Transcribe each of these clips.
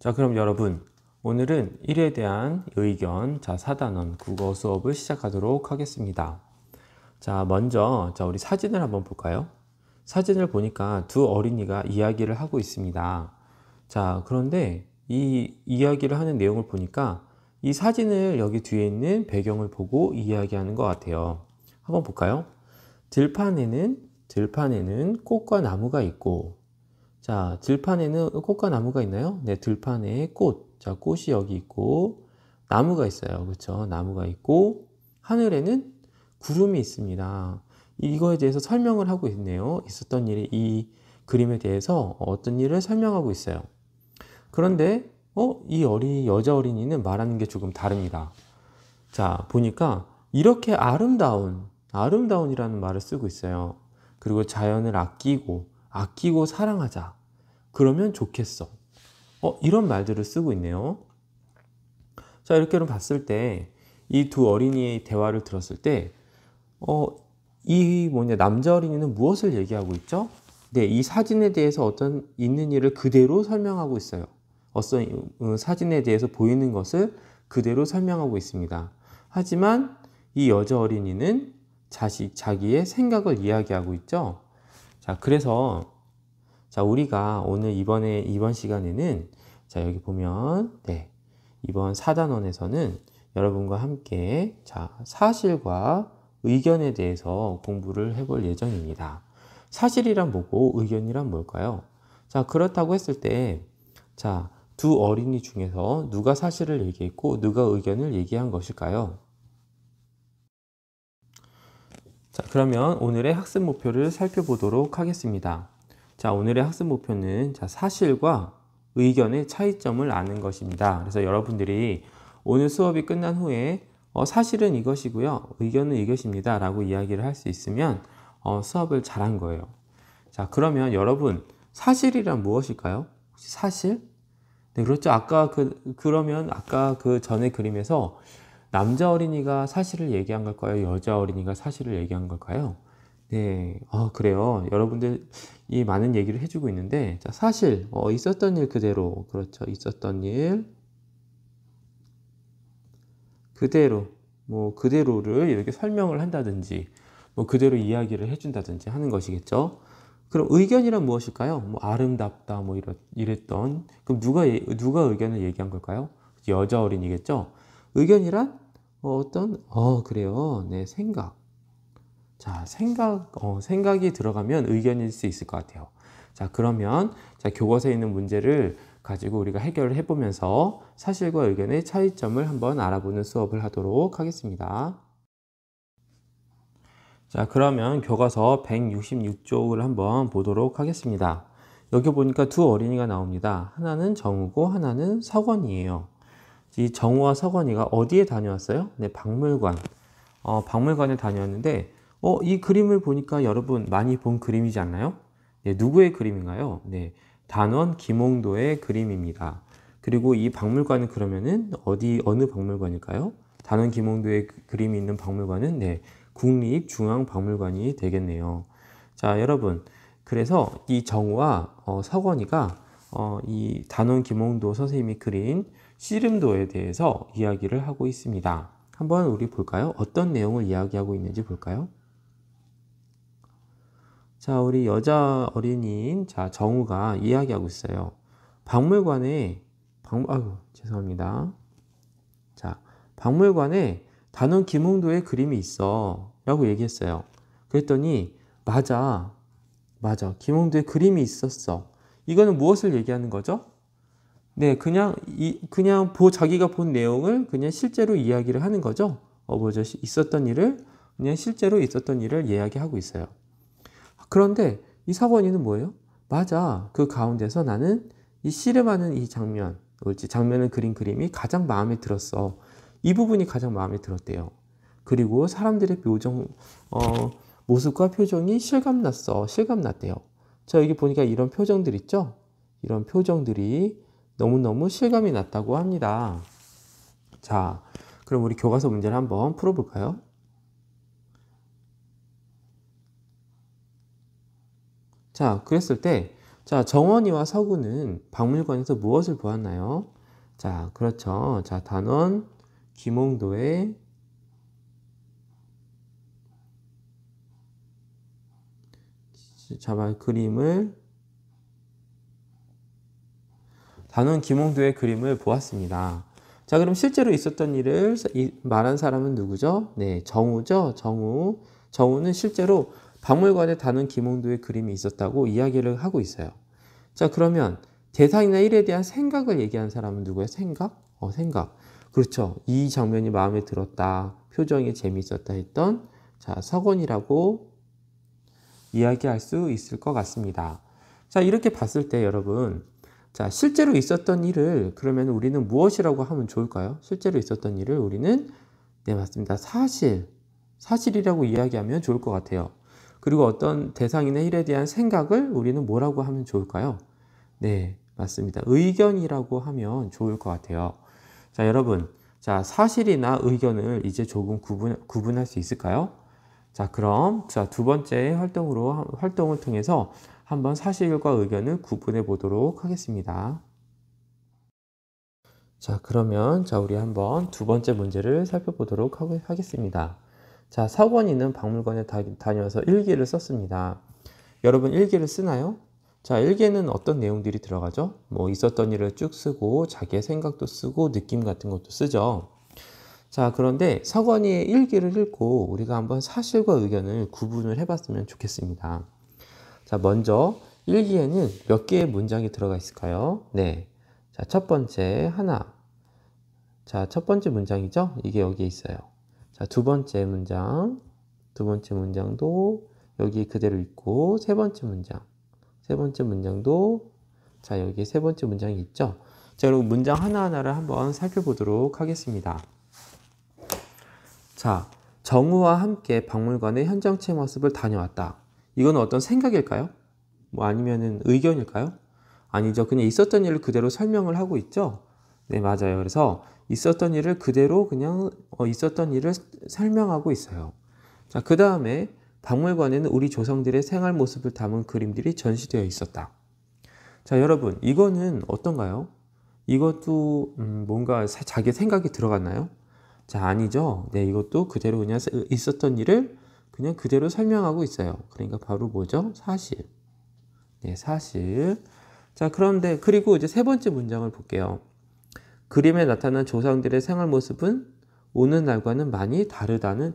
자, 그럼 여러분, 오늘은 1에 대한 의견, 자, 4단원 국어 수업을 시작하도록 하겠습니다. 자, 먼저, 우리 사진을 한번 볼까요? 사진을 보니까 두 어린이가 이야기를 하고 있습니다. 자, 그런데 이 이야기를 하는 내용을 보니까 이 사진을 여기 뒤에 있는 배경을 보고 이야기하는 것 같아요. 한번 볼까요? 들판에는 꽃과 나무가 있고, 자, 들판에는 꽃과 나무가 있나요? 네, 들판에 꽃. 자, 꽃이 여기 있고, 나무가 있어요. 그렇죠? 나무가 있고, 하늘에는 구름이 있습니다. 이거에 대해서 설명을 하고 있네요. 있었던 일이 이 그림에 대해서 어떤 일을 설명하고 있어요. 그런데, 이 여자 어린이는 말하는 게 조금 다릅니다. 자, 보니까 이렇게 아름다운이라는 말을 쓰고 있어요. 그리고 자연을 아끼고 사랑하자. 그러면 좋겠어. 이런 말들을 쓰고 있네요. 자, 이렇게 봤을 때, 이 두 어린이의 대화를 들었을 때, 남자 어린이는 무엇을 얘기하고 있죠? 네, 이 사진에 대해서 어떤 있는 일을 그대로 설명하고 있어요. 사진에 대해서 보이는 것을 그대로 설명하고 있습니다. 하지만 이 여자 어린이는 자기의 생각을 이야기하고 있죠. 자, 그래서 우리가 오늘 이번 시간에는 여기 보면 이번 4단원에서는 여러분과 함께 사실과 의견에 대해서 공부를 해볼 예정입니다. 사실이란 뭐고 의견이란 뭘까요? 자, 그렇다고 했을 때 두 어린이 중에서 누가 사실을 얘기했고 누가 의견을 얘기한 것일까요? 자, 그러면 오늘의 학습 목표를 살펴보도록 하겠습니다. 자, 오늘의 학습 목표는 사실과 의견의 차이점을 아는 것입니다. 그래서 여러분들이 오늘 수업이 끝난 후에 사실은 이것이고요, 의견은 이것입니다 라고 이야기를 할 수 있으면 수업을 잘한 거예요. 자, 그러면 여러분, 사실이란 무엇일까요? 혹시 사실? 네, 그렇죠. 그러면 아까 그 전에 그림에서 남자 어린이가 사실을 얘기한 걸까요? 여자 어린이가 사실을 얘기한 걸까요? 네, 그래요. 여러분들 이 많은 얘기를 해주고 있는데, 사실, 있었던 일 그대로, 그렇죠. 있었던 일 그대로, 그대로를 이렇게 설명을 한다든지, 그대로 이야기를 해준다든지 하는 것이겠죠. 그럼 의견이란 무엇일까요? 아름답다, 이랬던. 그럼 누가 의견을 얘기한 걸까요? 여자 어린이겠죠. 의견이란 그래요. 네, 생각. 자, 생각이 들어가면 의견일 수 있을 것 같아요. 자, 그러면 교과서에 있는 문제를 가지고 우리가 해결을 해보면서 사실과 의견의 차이점을 한번 알아보는 수업을 하도록 하겠습니다. 자, 그러면 교과서 166쪽을 한번 보도록 하겠습니다. 여기 보니까 두 어린이가 나옵니다. 하나는 정우고 하나는 서건이에요. 이 정우와 서건이가 어디에 다녀왔어요? 네, 박물관. 박물관에 다녀왔는데, 이 그림을 보니까 여러분 많이 본 그림이지 않나요? 네, 누구의 그림인가요? 네, 단원 김홍도의 그림입니다. 그리고 이 박물관은 그러면은 어느 박물관일까요? 단원 김홍도의 그림이 있는 박물관은 네, 국립중앙박물관이 되겠네요. 자, 여러분, 그래서 이 정우와 서건이가 이 단원 김홍도 선생님이 그린 씨름도에 대해서 이야기를 하고 있습니다. 한번 우리 볼까요? 어떤 내용을 이야기하고 있는지 볼까요? 자, 우리 여자 어린이인 정우가 이야기하고 있어요. 죄송합니다. 자, 박물관에 단원 김홍도의 그림이 있어 라고 얘기했어요. 그랬더니 맞아, 김홍도의 그림이 있었어. 이거는 무엇을 얘기하는 거죠? 네, 자기가 본 내용을 그냥 실제로 이야기를 하는 거죠. 실제로 있었던 일을 이야기하고 있어요. 그런데 이 서건이는 뭐예요? 맞아, 그 가운데서 나는 이 씨름하는 이 장면을 그린 그림이 가장 마음에 들었어. 이 부분이 가장 마음에 들었대요. 그리고 사람들의 모습과 표정이 실감났대요. 자, 여기 보니까 이런 표정들 있죠? 이런 표정들이 너무너무 실감이 났다고 합니다. 자, 그럼 우리 교과서 문제를 한번 풀어볼까요? 자, 그랬을 때 자, 정원이와 서구는 박물관에서 무엇을 보았나요? 자, 그렇죠. 자, 단원 김홍도의 단원 김홍도의 그림을 보았습니다. 자, 그럼 실제로 있었던 일을 말한 사람은 누구죠? 네, 정우죠. 정우. 정우는 실제로 박물관에 단원 김홍도의 그림이 있었다고 이야기를 하고 있어요. 자, 그러면 대상이나 일에 대한 생각을 얘기한 사람은 누구예요? 생각? 생각. 그렇죠. 이 장면이 마음에 들었다. 표정이 재미있었다 했던 자, 서건이라고 이야기할 수 있을 것 같습니다. 자, 이렇게 봤을 때 여러분, 자, 실제로 있었던 일을 그러면 우리는 무엇이라고 하면 좋을까요? 실제로 있었던 일을 우리는 네, 맞습니다. 사실이라고 이야기하면 좋을 것 같아요. 그리고 어떤 대상이나 일에 대한 생각을 우리는 뭐라고 하면 좋을까요? 네, 맞습니다. 의견이라고 하면 좋을 것 같아요. 자, 여러분, 자, 사실이나 의견을 이제 조금 구분할 수 있을까요? 자, 그럼 자, 두 번째 활동을 통해서 한번 사실과 의견을 구분해 보도록 하겠습니다. 자, 그러면 자, 우리 한번 두 번째 문제를 살펴보도록 하겠습니다. 자, 서건이는 박물관에 다녀서 일기를 썼습니다. 여러분 일기를 쓰나요? 자, 일기에는 어떤 내용들이 들어가죠? 뭐 있었던 일을 쭉 쓰고 자기의 생각도 쓰고 느낌 같은 것도 쓰죠. 자, 그런데 서건이의 일기를 읽고 우리가 한번 사실과 의견을 구분을 해봤으면 좋겠습니다. 자, 먼저 일기에는 몇 개의 문장이 들어가 있을까요? 네. 자, 첫 번째 하나. 자, 첫 번째 문장이죠? 이게 여기에 있어요. 자, 두 번째 문장도 여기 그대로 있고, 세 번째 문장도 자, 여기 세 번째 문장이 있죠? 자, 그리고 문장 하나하나를 한번 살펴보도록 하겠습니다. 자, 정우와 함께 박물관의 현장체 모습을 다녀왔다. 이건 어떤 생각일까요? 뭐 아니면은 의견일까요? 아니죠. 그냥 있었던 일을 그대로 설명을 하고 있죠? 네, 맞아요. 그래서 있었던 일을 그대로 그냥 있었던 일을 설명하고 있어요. 자, 그 다음에 박물관에는 우리 조상들의 생활 모습을 담은 그림들이 전시되어 있었다. 자, 여러분, 이거는 어떤가요? 이것도 뭔가 자기 생각이 들어갔나요? 자, 아니죠. 네, 이것도 그대로 그냥 있었던 일을 그냥 그대로 설명하고 있어요. 그러니까 바로 뭐죠? 사실. 네, 사실. 자, 그런데 그리고 이제 세 번째 문장을 볼게요. 그림에 나타난 조상들의 생활 모습은 오늘날과는 많이 다르다는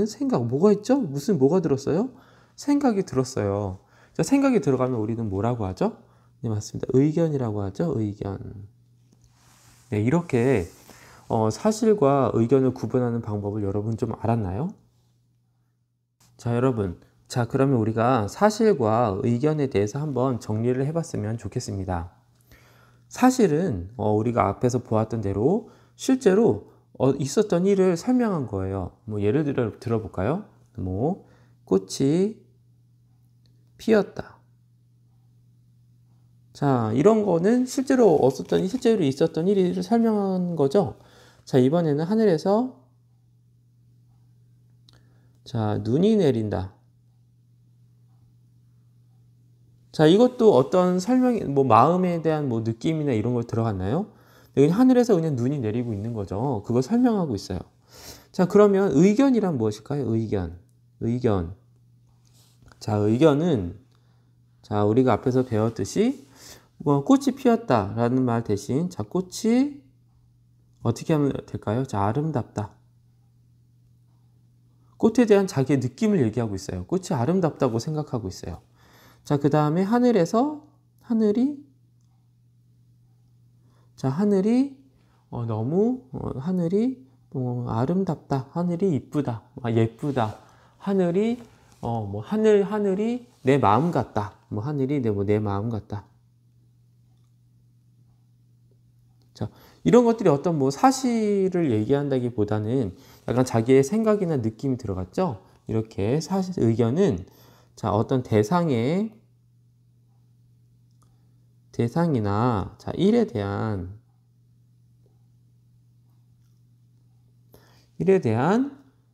생각. 뭐가 있죠? 뭐가 들었어요? 생각이 들었어요. 자, 생각이 들어가면 우리는 뭐라고 하죠? 네, 맞습니다. 의견이라고 하죠. 의견. 네, 이렇게 사실과 의견을 구분하는 방법을 여러분 좀 알았나요? 자, 여러분. 자, 그러면 우리가 사실과 의견에 대해서 한번 정리를 해봤으면 좋겠습니다. 사실은 우리가 앞에서 보았던 대로 실제로 있었던 일을 설명한 거예요. 뭐 예를 들어볼까요? 뭐 꽃이 피었다. 자, 이런 거는 실제로 있었던 일을 설명한 거죠. 자, 이번에는 하늘에서 자, 눈이 내린다. 자, 이것도 어떤 뭐 마음에 대한 뭐 느낌이나 이런 걸 들어갔나요? 그냥 하늘에서 그냥 눈이 내리고 있는 거죠. 그거 설명하고 있어요. 자, 그러면 의견이란 무엇일까요? 의견. 자, 의견은 자, 우리가 앞에서 배웠듯이 뭐 꽃이 피었다라는 말 대신 자, 꽃이 어떻게 하면 될까요? 자, 아름답다. 꽃에 대한 자기의 느낌을 얘기하고 있어요. 꽃이 아름답다고 생각하고 있어요. 자, 그 다음에 하늘이 너무 하늘이 아름답다. 하늘이 이쁘다. 예쁘다. 하늘이 하늘이 내 마음 같다. 뭐 하늘이 내 마음 같다. 자, 이런 것들이 어떤 뭐 사실을 얘기한다기보다는 약간 자기의 생각이나 느낌이 들어갔죠? 이렇게 의견은 자, 어떤 대상이나 자, 일에 대한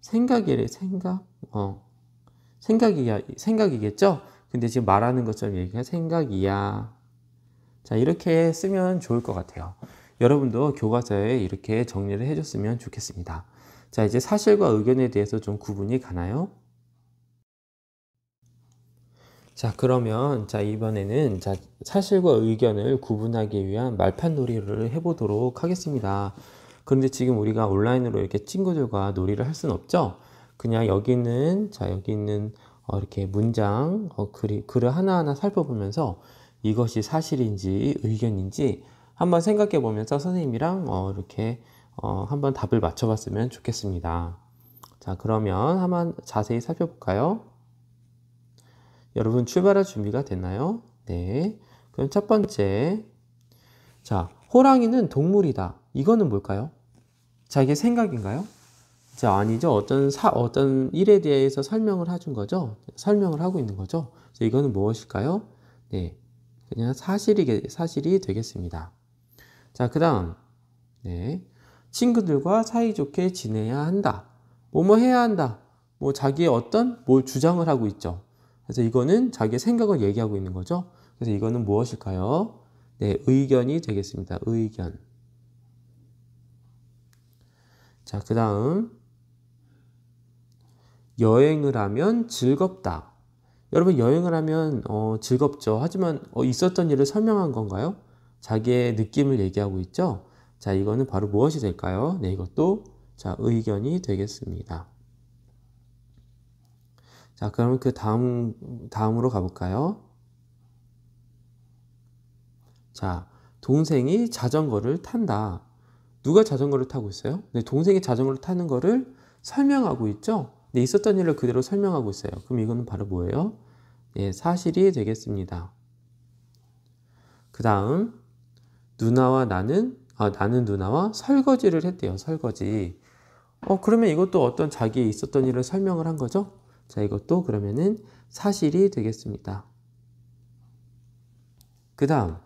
생각이겠죠? 근데 지금 말하는 것처럼 얘기가 생각이야. 자, 이렇게 쓰면 좋을 것 같아요. 여러분도 교과서에 이렇게 정리를 해줬으면 좋겠습니다. 자, 이제 사실과 의견에 대해서 좀 구분이 가나요? 자, 그러면 자, 이번에는 자, 사실과 의견을 구분하기 위한 말판 놀이를 해보도록 하겠습니다. 그런데 지금 우리가 온라인으로 이렇게 친구들과 놀이를 할 수는 없죠? 그냥 여기 있는 이렇게 문장, 글을 하나하나 살펴보면서 이것이 사실인지 의견인지 한번 생각해 보면서 선생님이랑 이렇게 한번 답을 맞춰봤으면 좋겠습니다. 자, 그러면 한번 자세히 살펴볼까요? 여러분 출발할 준비가 됐나요? 네. 그럼 첫 번째. 자, 호랑이는 동물이다. 이거는 뭘까요? 자, 이게 생각인가요? 자, 아니죠. 어떤 일에 대해서 설명을 해준 거죠. 설명을 하고 있는 거죠. 그래서 이거는 무엇일까요? 네. 그냥 사실이 되겠습니다. 자, 그 다음. 네. 친구들과 사이좋게 지내야 한다. 뭐뭐 해야 한다. 뭐 자기의 뭘 주장을 하고 있죠. 그래서 이거는 자기의 생각을 얘기하고 있는 거죠. 그래서 이거는 무엇일까요? 네, 의견이 되겠습니다. 의견. 자, 그 다음. 여행을 하면 즐겁다. 여러분, 여행을 하면 즐겁죠. 하지만 있었던 일을 설명한 건가요? 자기의 느낌을 얘기하고 있죠. 자, 이거는 바로 무엇이 될까요? 네, 이것도 자, 의견이 되겠습니다. 자, 그러면 그 다음으로 가볼까요? 자, 동생이 자전거를 탄다. 누가 자전거를 타고 있어요? 네, 동생이 자전거를 타는 거를 설명하고 있죠? 네, 있었던 일을 그대로 설명하고 있어요. 그럼 이거는 바로 뭐예요? 네, 사실이 되겠습니다. 그 다음, 나는 누나와 설거지를 했대요. 설거지. 그러면 이것도 어떤 자기의 있었던 일을 설명을 한 거죠? 자, 이것도 그러면은 사실이 되겠습니다. 그 다음,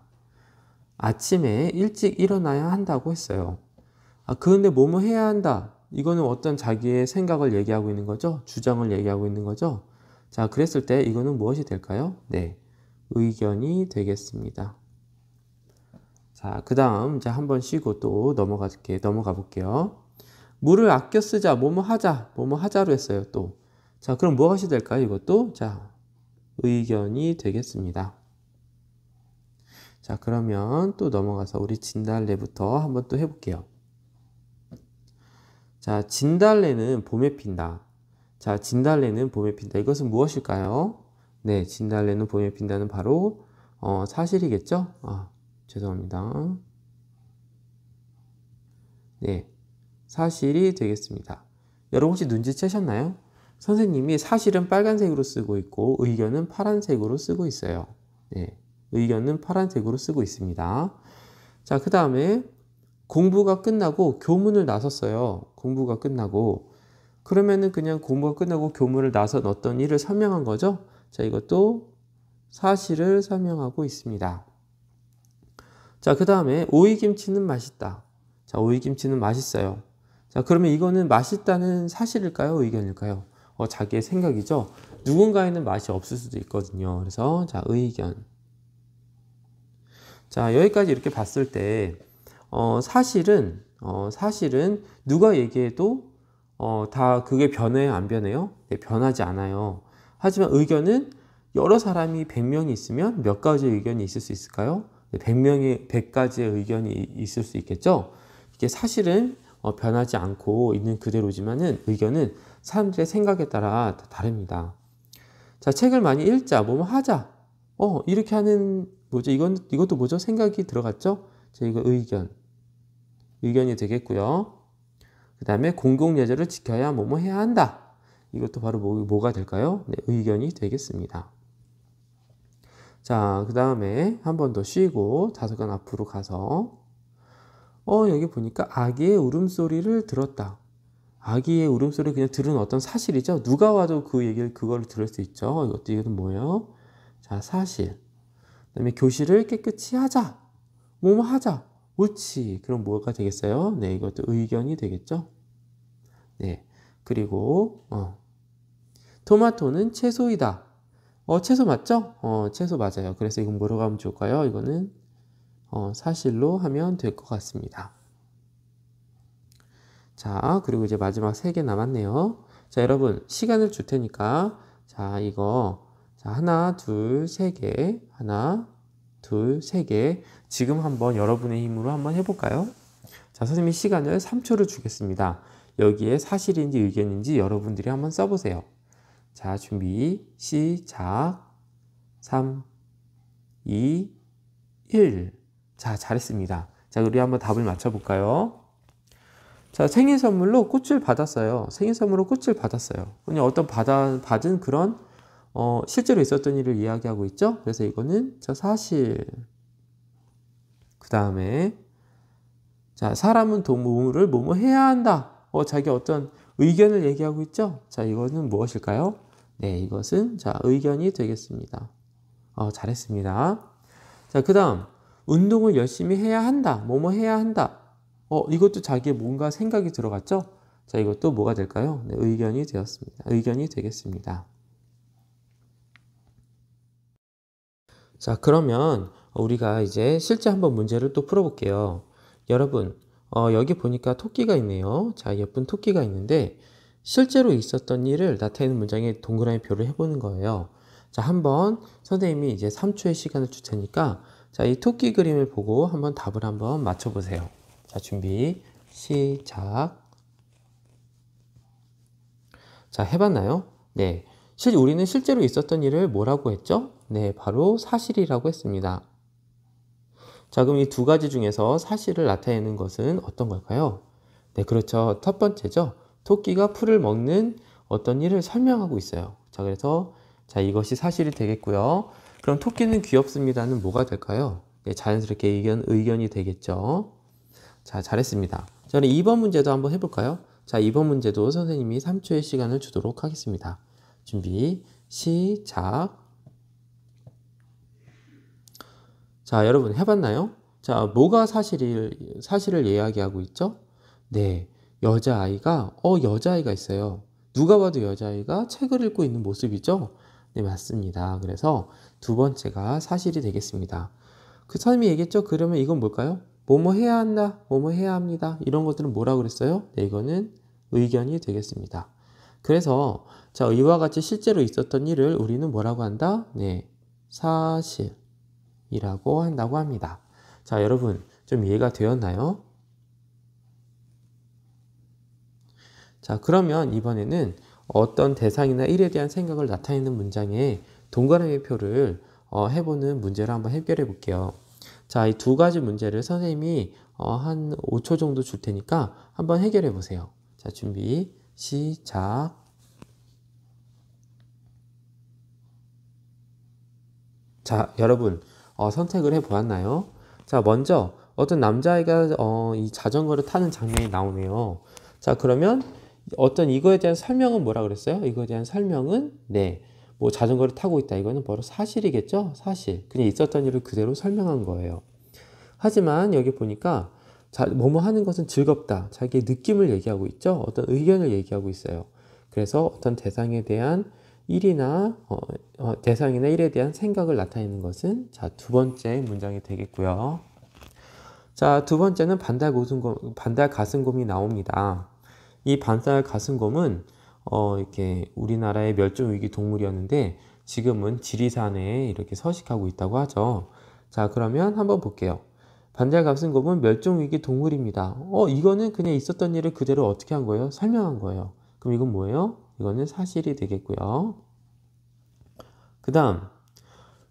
아침에 일찍 일어나야 한다고 했어요. 그런데 뭐뭐 해야 한다. 이거는 어떤 자기의 생각을 얘기하고 있는 거죠? 주장을 얘기하고 있는 거죠? 자, 그랬을 때 이거는 무엇이 될까요? 네, 의견이 되겠습니다. 자, 그 다음 이제 한번 쉬고 또 넘어가 볼게요. 물을 아껴 쓰자, 뭐뭐 하자, 뭐뭐 하자로 했어요, 또. 자, 그럼 무엇이 될까요? 이것도 자, 의견이 되겠습니다. 자, 그러면 또 넘어가서 우리 진달래부터 한번 또 해볼게요. 자, 진달래는 봄에 핀다. 자, 진달래는 봄에 핀다. 이것은 무엇일까요? 네, 진달래는 봄에 핀다는 바로 사실이겠죠? 죄송합니다. 네, 사실이 되겠습니다. 여러분 혹시 눈치채셨나요? 선생님이 사실은 빨간색으로 쓰고 있고 의견은 파란색으로 쓰고 있어요. 네, 의견은 파란색으로 쓰고 있습니다. 자, 그 다음에 공부가 끝나고 교문을 나섰어요. 공부가 끝나고. 그러면은 그냥 공부가 끝나고 교문을 나선 어떤 일을 설명한 거죠. 자, 이것도 사실을 설명하고 있습니다. 자, 그 다음에 오이김치는 맛있다. 자, 오이김치는 맛있어요. 자, 그러면 이거는 맛있다는 사실일까요? 의견일까요? 자기의 생각이죠. 누군가에는 맛이 없을 수도 있거든요. 그래서 자, 의견. 자, 여기까지 이렇게 봤을 때 사실은 누가 얘기해도 다 그게 변해요, 안 변해요? 네, 변하지 않아요. 하지만 의견은 여러 사람이 100명이 있으면 몇 가지 의견이 있을 수 있을까요? 100가지의 의견이 있을 수 있겠죠? 이게 사실은 변하지 않고 있는 그대로지만은 의견은 사람들의 생각에 따라 다릅니다. 자, 책을 많이 읽자, 뭐뭐 하자. 이렇게 하는 뭐죠? 이것도 뭐죠? 생각이 들어갔죠? 자, 이거 의견이 되겠고요. 그 다음에 공공예절을 지켜야 뭐뭐 해야 한다. 이것도 바로 뭐가 될까요? 네, 의견이 되겠습니다. 자, 그 다음에 한 번 더 쉬고 5간 앞으로 가서 여기 보니까 아기의 울음소리를 들었다. 아기의 울음소리 그냥 들은 어떤 사실이죠. 누가 와도 그걸 들을 수 있죠. 이것은 뭐예요? 자, 사실. 그 다음에 교실을 깨끗이 하자. 뭐뭐 하자. 옳지. 그럼 뭐가 되겠어요? 네, 이것도 의견이 되겠죠. 네. 그리고 토마토는 채소이다. 채소 맞죠? 채소 맞아요. 그래서 이건 뭐라고 하면 좋을까요? 이거는 사실로 하면 될 것 같습니다. 자, 그리고 이제 마지막 3개 남았네요. 자, 여러분 시간을 줄 테니까 자, 이거 자, 하나, 둘, 3개, 하나, 둘, 3개. 지금 한번 여러분의 힘으로 한번 해볼까요? 자, 선생님이 시간을 3초를 주겠습니다. 여기에 사실인지 의견인지 여러분들이 한번 써보세요. 자, 준비, 시작. 3, 2, 1. 자, 잘했습니다. 자, 우리 한번 답을 맞춰볼까요? 자, 생일 선물로 꽃을 받았어요. 생일 선물로 꽃을 받았어요. 그냥 어떤 받은 그런 실제로 있었던 일을 이야기하고 있죠. 그래서 이거는 자, 사실. 그 다음에 자, 사람은 동물을 뭐뭐 해야 한다. 자기 어떤 의견을 얘기하고 있죠. 자, 이거는 무엇일까요? 네, 이것은 자, 의견이 되겠습니다. 잘했습니다. 자, 그 다음 운동을 열심히 해야 한다. 뭐뭐 해야 한다. 이것도 자기의 뭔가 생각이 들어갔죠? 자, 이것도 뭐가 될까요? 네, 의견이 되었습니다. 의견이 되겠습니다. 자, 그러면 우리가 이제 실제 한번 문제를 또 풀어볼게요. 여러분, 여기 보니까 토끼가 있네요. 자, 예쁜 토끼가 있는데 실제로 있었던 일을 나타내는 문장에 동그라미 표를 해보는 거예요. 자, 한번 선생님이 이제 3초의 시간을 줄 테니까 자, 이 토끼 그림을 보고 한번 답을 한번 맞춰보세요. 자, 준비, 시작. 자, 해봤나요? 네. 우리는 실제로 있었던 일을 뭐라고 했죠? 네, 바로 사실이라고 했습니다. 자, 그럼 이 두 가지 중에서 사실을 나타내는 것은 어떤 걸까요? 네, 그렇죠. 첫 번째죠. 토끼가 풀을 먹는 어떤 일을 설명하고 있어요. 자, 그래서 자, 이것이 사실이 되겠고요. 그럼 토끼는 귀엽습니다는 뭐가 될까요? 네, 자연스럽게 의견이 되겠죠. 자, 잘했습니다. 저는 2번 문제도 한번 해볼까요? 자, 2번 문제도 선생님이 3초의 시간을 주도록 하겠습니다. 준비, 시작. 자, 여러분 해봤나요? 자, 뭐가 사실을 이야기하고 있죠? 네, 여자아이가 있어요. 누가 봐도 여자아이가 책을 읽고 있는 모습이죠? 네, 맞습니다. 그래서 두 번째가 사실이 되겠습니다. 그 사람이 얘기했죠? 그러면 이건 뭘까요? 뭐뭐 해야 한다, 뭐뭐 해야 합니다. 이런 것들은 뭐라고 그랬어요? 네, 이거는 의견이 되겠습니다. 그래서 자, 이와 같이 실제로 있었던 일을 우리는 뭐라고 한다? 네, 사실이라고 한다고 합니다. 자, 여러분 좀 이해가 되었나요? 자, 그러면 이번에는 어떤 대상이나 일에 대한 생각을 나타내는 문장에 동그라미 표를 해보는 문제를 한번 해결해 볼게요. 자, 이 두 가지 문제를 선생님이 한 5초 정도 줄 테니까 한번 해결해 보세요. 자, 준비, 시작. 자, 여러분 선택을 해 보았나요? 자, 먼저 어떤 남자아이가 이 자전거를 타는 장면이 나오네요. 자, 그러면 어떤 이거에 대한 설명은 뭐라 그랬어요? 이거에 대한 설명은 네, 뭐 자전거를 타고 있다. 이거는 바로 사실이겠죠? 사실. 그냥 있었던 일을 그대로 설명한 거예요. 하지만 여기 보니까 뭐뭐 하는 것은 즐겁다. 자기의 느낌을 얘기하고 있죠? 어떤 의견을 얘기하고 있어요. 그래서 어떤 대상에 대한 일이나 대상이나 일에 대한 생각을 나타내는 것은 자, 두 번째 문장이 되겠고요. 자, 두 번째는 반달 가슴곰이 나옵니다. 이 반달 가슴곰은 이렇게 우리나라의 멸종위기 동물이었는데 지금은 지리산에 이렇게 서식하고 있다고 하죠. 자, 그러면 한번 볼게요. 반달 가슴곰은 멸종위기 동물입니다. 이거는 그냥 있었던 일을 그대로 어떻게 한 거예요? 설명한 거예요. 그럼 이건 뭐예요? 이거는 사실이 되겠고요. 그 다음,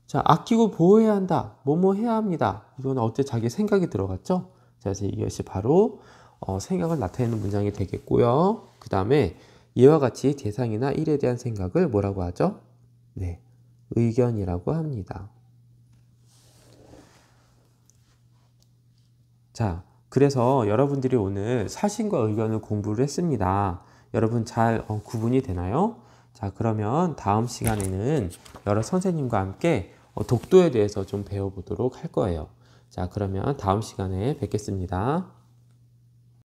자, 아끼고 보호해야 한다. 뭐뭐 해야 합니다. 이건 어때? 자기 생각이 들어갔죠? 자, 그래서 이것이 바로 생각을 나타내는 문장이 되겠고요. 그 다음에 이와 같이 대상이나 일에 대한 생각을 뭐라고 하죠? 네, 의견이라고 합니다. 자, 그래서 여러분들이 오늘 사실과 의견을 공부를 했습니다. 여러분 잘 구분이 되나요? 자, 그러면 다음 시간에는 여러 선생님과 함께 독도에 대해서 좀 배워보도록 할 거예요. 자, 그러면 다음 시간에 뵙겠습니다.